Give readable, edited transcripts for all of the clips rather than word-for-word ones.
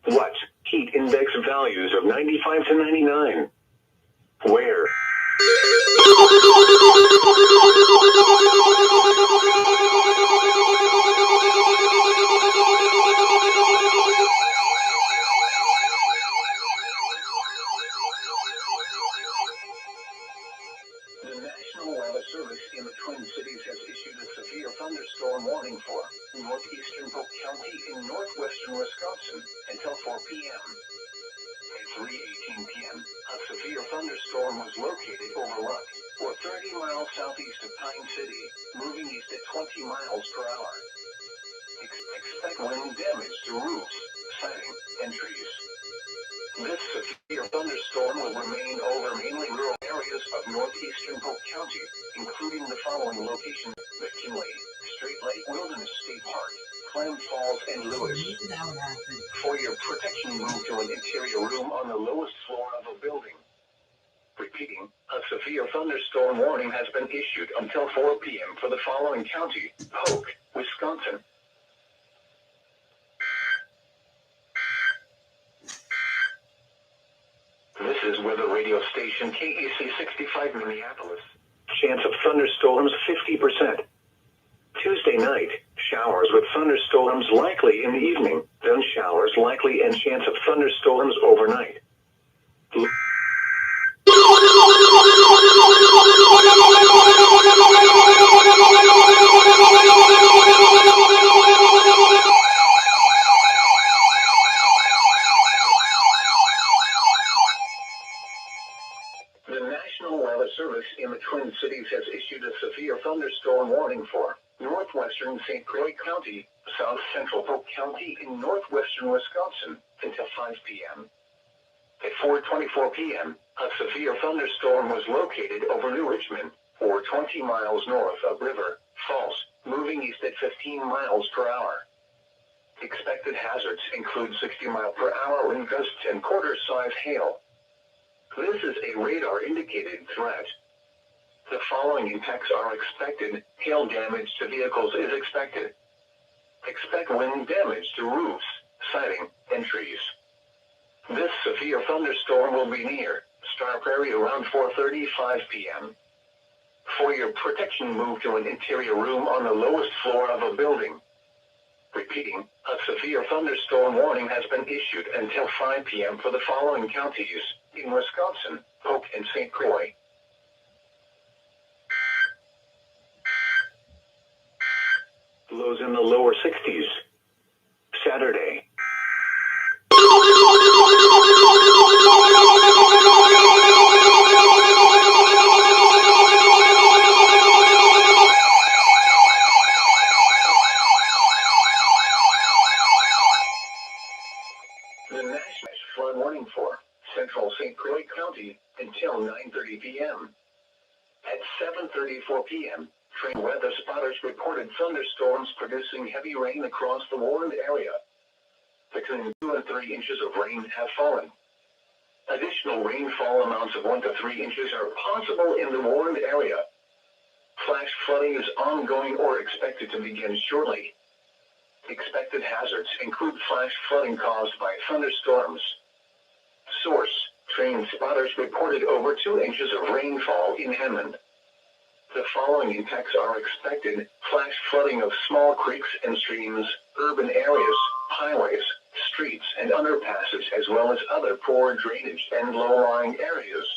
What? Heat index values of 95 to 99. Where? The National Weather Service in the Twin Cities has issued a severe thunderstorm warning for northeastern Polk County in northwestern Wisconsin until 4 p.m. At 3:18 p.m., a severe thunderstorm was located over Luck, or 30 miles southeast of Pine City, moving east at 20 miles per hour. Expect wind damage to roofs, siding, and trees. This severe thunderstorm will remain over mainly rural areas of northeastern Polk County, including the following locations: McKinley, Straight Lake Wilderness State Park, Clem Falls, and Lewis. For your protection, move to an interior room on the lowest floor of a building. Repeating, a severe thunderstorm warning has been issued until 4 p.m. for the following county: Polk, Wisconsin. This is weather radio station KAC 65 Minneapolis. Chance of thunderstorms 50%. Tuesday night, showers with thunderstorms likely in the evening, then showers likely and chance of thunderstorms overnight. The National Weather Service in the Twin Cities has issued a severe thunderstorm warning for northwestern St. Croix County, south central Polk County in northwestern Wisconsin until 5 p.m. At 4:24 p.m., a severe thunderstorm was located over New Richmond, or 20 miles north of River Falls, moving east at 15 miles per hour. Expected hazards include 60-mile-per-hour wind gusts and quarter-size hail. This is a radar-indicated threat. The following impacts are expected. Hail damage to vehicles is expected. Expect wind damage to roofs, siding, and trees. This severe thunderstorm will be near Star Prairie around 4:35 p.m. For your protection, move to an interior room on the lowest floor of a building. Repeating, a severe thunderstorm warning has been issued until 5 p.m. for the following counties in Wisconsin: Polk and St. Croix. Lows in the lower 60s. Saturday. The national flood warning for central St. Croix County until 9:30 p.m. At 7:34 p.m., train weather spotters reported thunderstorms producing heavy rain across the warned area. Between 2 and 3 inches of rain have fallen. Additional rainfall amounts of 1 to 3 inches are possible in the warned area. Flash flooding is ongoing or expected to begin shortly. Expected hazards include flash flooding caused by thunderstorms. Source: train spotters reported over 2 inches of rainfall in Hammond. The following impacts are expected: flash flooding of small creeks and streams, urban areas, highways, streets and underpasses, as well as other poor drainage and low-lying areas.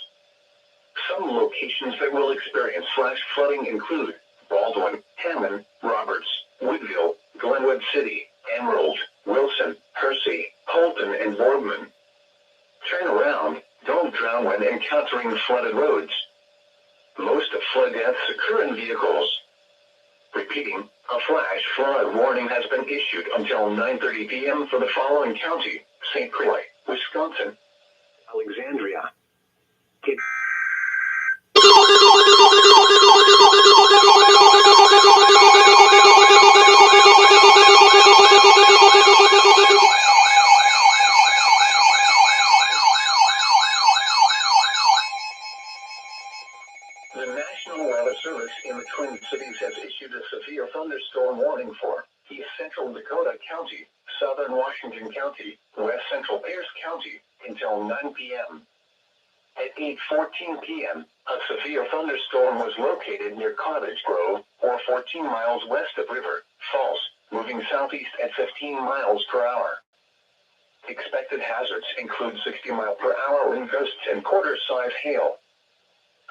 Some locations that will experience flash flooding include Baldwin, Hammond, Roberts, Woodville, Glenwood City, Emerald, Wilson, Hersey, Holton, and Boardman. Turn around, don't drown when encountering flooded roads. Most of flood deaths occur in vehicles. Repeating, a flash flood warning has been issued until 9:30 p.m. for the following county: St. Croix, Wisconsin, Alexandria. The National Weather Service in the Twin Cities has issued a severe thunderstorm warning for East Central Dakota County, southern Washington County, west central Pierce County, until 9 p.m. At 8:14 p.m., a severe thunderstorm was located near Cottage Grove, or 14 miles west of River Falls, moving southeast at 15 miles per hour. Expected hazards include 60-mile-per-hour wind gusts and quarter-size hail.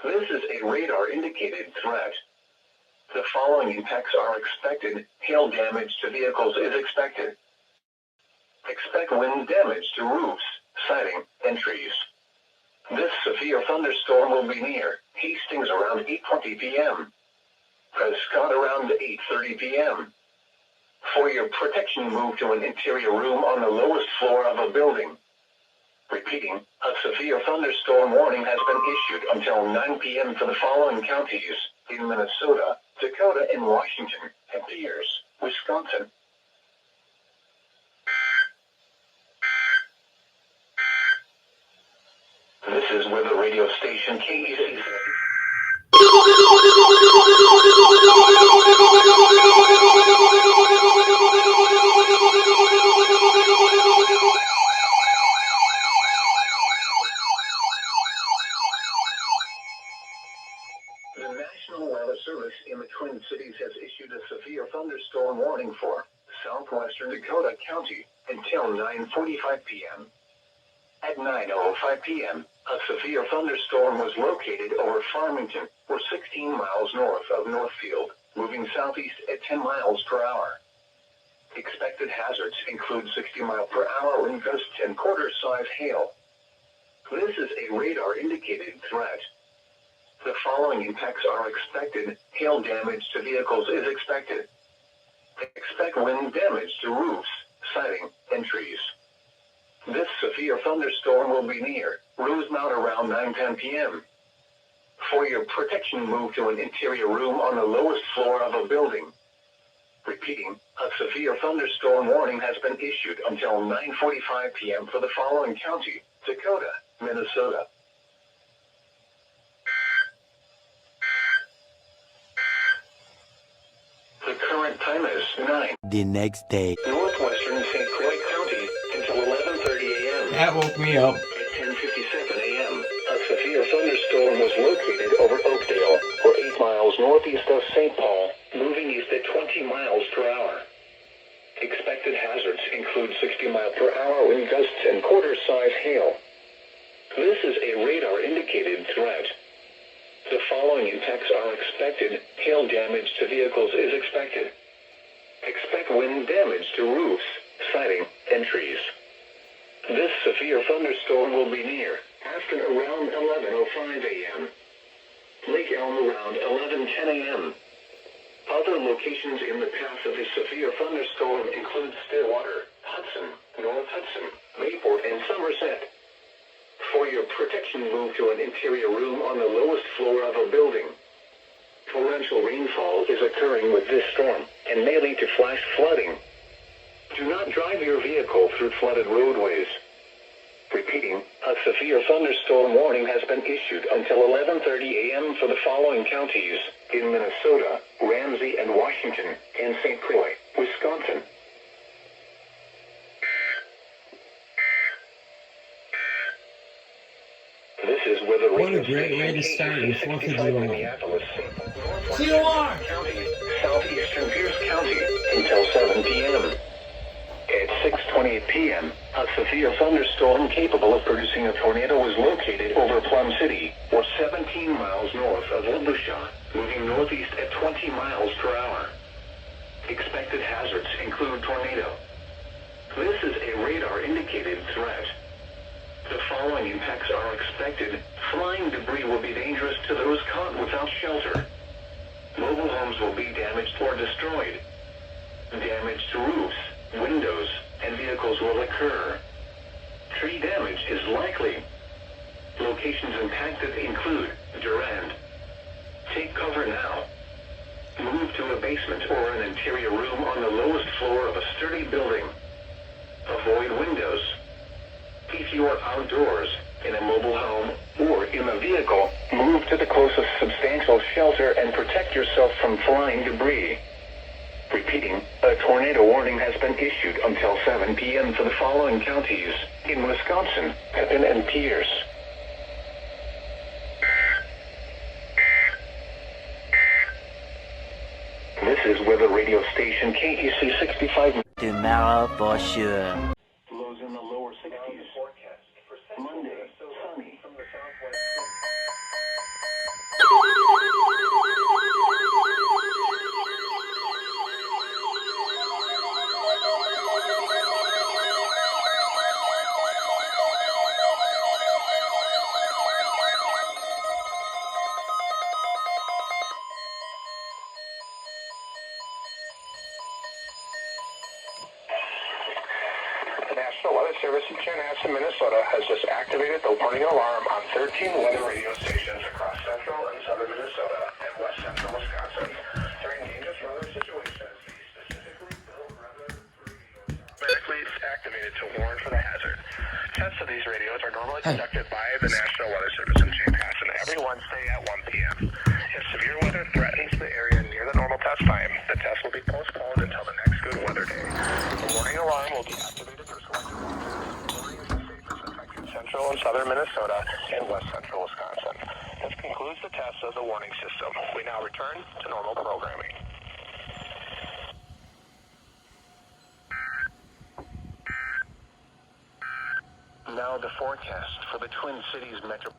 This is a radar-indicated threat. The following impacts are expected. Hail damage to vehicles is expected. Expect wind damage to roofs, siding, and trees. This severe thunderstorm will be near Hastings around 8:20 p.m. Prescott around 8:30 p.m. For your protection, move to an interior room on the lowest floor of a building. Repeating, a severe thunderstorm warning has been issued until 9 p.m. for the following counties in Minnesota, Dakota, and Washington, and Pierce, Wisconsin. This is where the radio station KEAS. The National Weather Service in the Twin Cities has issued a severe thunderstorm warning for southwestern Dakota County until 9:45 p.m. At 9:05 p.m., a severe thunderstorm was located over Farmington, or 16 miles north of Northfield, moving southeast at 10 miles per hour. Expected hazards include 60-mile-per-hour wind gusts and quarter-size hail. This is a radar-indicated threat. The following impacts are expected. Hail damage to vehicles is expected. Expect wind damage to roofs, siding, and trees. This severe thunderstorm will be near Rosemount around 9:10 p.m. For your protection, move to an interior room on the lowest floor of a building. Repeating, a severe thunderstorm warning has been issued until 9:45 p.m. for the following county: Dakota, Minnesota. The current time is 9. The next day. Northwestern St. Croix County until 11:30 a.m. That woke me up. At 10:57 a.m., a severe thunderstorm was located over Oakdale, or 8 miles northeast of St. Paul, moving east at 20 miles per hour. Expected hazards include 60-mile-per-hour wind gusts and quarter-size hail. This is a radar-indicated threat. The following impacts are expected. Hail damage to vehicles is expected. Expect wind damage to roofs, siding, and trees. This severe thunderstorm will be near Aspen around 11:05 a.m. Lake Elm around 11:10 a.m. Other locations in the path of this severe thunderstorm include Stillwater, Hudson, North Hudson, Mayport, and Somerset. For your protection, move to an interior room on the lowest floor of a building. Torrential rainfall is occurring with this storm and may lead to flash flooding. Do not drive your vehicle through flooded roadways. Repeating, a severe thunderstorm warning has been issued until 11:30 a.m. for the following counties in Minnesota, Ramsey and Washington, and St. Croix, Wisconsin. This is where the What a great way to start the 4th of July. Minneapolis, COR! County, southeastern Pierce County, until 7 p.m. At 6:28 p.m., a severe thunderstorm capable of producing a tornado was located over Plum City, or 17 miles north of Wabusha, moving northeast at 20 miles per hour. Expected hazards include tornado. This is a radar-indicated threat. The following impacts are expected. Flying debris will be dangerous to those caught without shelter. Mobile homes will be damaged or destroyed. Damage to roofs, windows, and vehicles will occur. Tree damage is likely. Locations impacted include Durand. Take cover now. Move to a basement or an interior room on the lowest floor of a sturdy building. Avoid windows. If you are outdoors, in a mobile home, or in a vehicle, move to the closest substantial shelter and protect yourself from flying debris. Repeating, a tornado warning has been issued until 7 p.m. for the following counties in Wisconsin: Pepin and Pierce. This is weather radio station KEC 65. Tomorrow for sure. Lows in the lower 60s. Monday, sunny. The National Weather Service in Chanhassen, Minnesota has just activated the warning alarm on 13 weather radio stations across central and southern Minnesota and west central Wisconsin. During dangerous weather situations, these specifically built weather radios automatically activated to warn for the hazard. Tests of these radios are normally conducted by the National Weather Service in Chanhassen every Wednesday at 1 p.m. If severe weather threatens the area near the normal test time, the test will be postponed until the next good weather day. The warning alarm will be activated for selected stations affecting central and southern Minnesota and west central Wisconsin. This concludes the test of the warning system. We now return to normal programming. Now the forecast for the Twin Cities metro.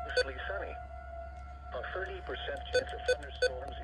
Mostly sunny. A 30% chance of thunderstorms